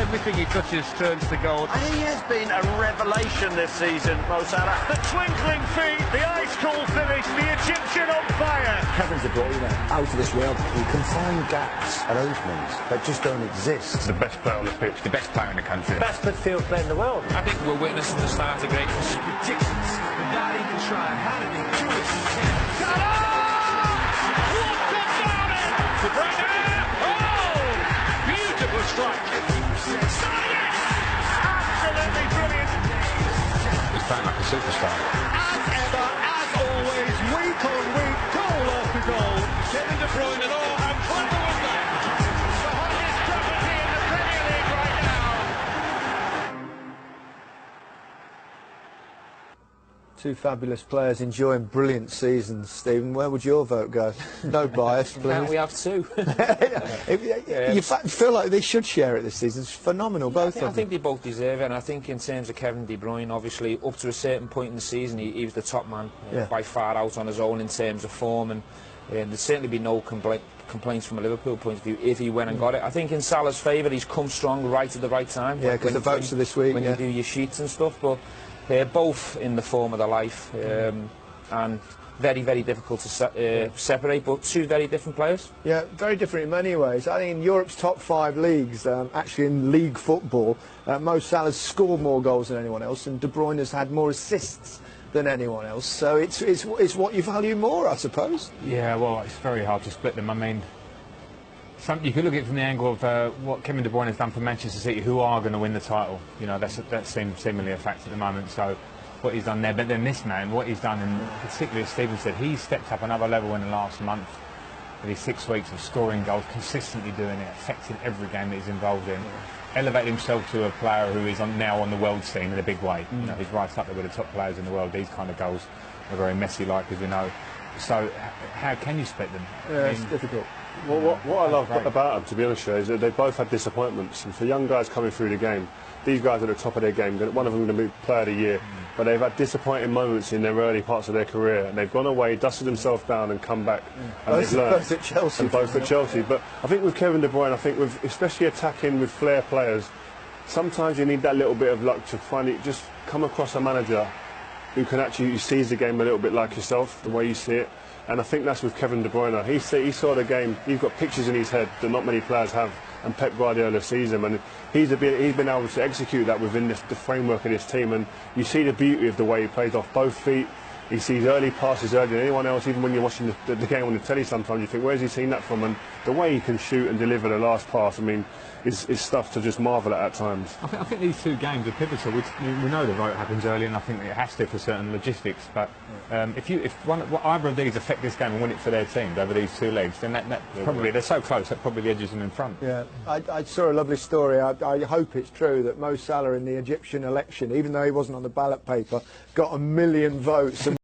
Everything he touches turns to gold. And he has been a revelation this season, Mo Salah. The twinkling feet, the ice-cold finish, the Egyptian on fire. Kevin De Bruyne, out of this world. He can find gaps and openings that just don't exist. The best player on the pitch, the best player in the country. Best midfield player in the world. I think we're witnessing the start of greatness. Ridiculous. Without even trying. How did he do it? Salah! What a foul! De Bruyne! Oh! Beautiful strike. Salah! Absolutely brilliant. He's playing like a superstar. As ever, as always, week on week, goal after goal. Kevin De Bruyne, oh, how clever was that? The hottest property in the Premier League right now. Two fabulous players enjoying brilliant seasons, Stephen. Where would your vote go? No bias, please. Can't we have two? You feel like they should share it this season. It's phenomenal, both of them. I think they both deserve it, and I think in terms of Kevin De Bruyne, obviously, up to a certain point in the season, he was the top man by far out on his own in terms of form, and there'd certainly be no complaints from a Liverpool point of view if he went and got it. I think in Salah's favour, he's come strong right at the right time. Yeah, because the votes are this week. When you do your sheets and stuff, but they're both in the form of their life, and very, very difficult to separate, but two very different players. Yeah, very different in many ways. I think in Europe's top 5 leagues, actually in league football, Mo Salah's scored more goals than anyone else, and De Bruyne has had more assists than anyone else. So it's what you value more, I suppose. Yeah, well, it's very hard to split them. I mean, you could look at it from the angle of what Kevin De Bruyne has done for Manchester City, who are going to win the title. You know, that seems seemingly a fact at the moment. So what he's done there, but then this man, what he's done, and particularly as Stephen said, he's stepped up another level in the last month with his 6 weeks of scoring goals, consistently doing it, affecting every game that he's involved in, elevated himself to a player who is now on the world scene in a big way. You know, he's right up there with the top players in the world. These kind of goals are very Messi-like, as we know. So how can you split them? Yeah, it's difficult. Well, what I love about them, to be honest, is that they both had disappointments. And for young guys coming through the game, these guys are at the top of their game. One of them going to be Player of the Year. But they've had disappointing moments in their early parts of their career. And they've gone away, dusted themselves down and come back. And they've learned. Both at Chelsea. And both at Chelsea. But I think with Kevin De Bruyne, I think with especially attacking with flair players, sometimes you need that little bit of luck to finally just come across a manager who can actually sees the game a little bit like yourself, the way you see it. And I think that's with Kevin De Bruyne. He saw the game. He's got pictures in his head that not many players have, and Pep Guardiola sees them, and he's been able to execute that within the framework of this team. And you see the beauty of the way he plays off both feet. He sees early passes earlier than anyone else. Even when you're watching the game on the telly, sometimes you think, where's he seen that from? And the way he can shoot and deliver the last pass, I mean, is stuff to just marvel at times. I think these two games are pivotal. We know the vote happens early, and I think it has to for certain logistics. But if either of these affect this game and win it for their teams over these 2 legs, then that probably they're so close that probably edges them in front. Yeah, I saw a lovely story. I hope it's true that Mo Salah in the Egyptian election, even though he wasn't on the ballot paper, got 1 million votes. And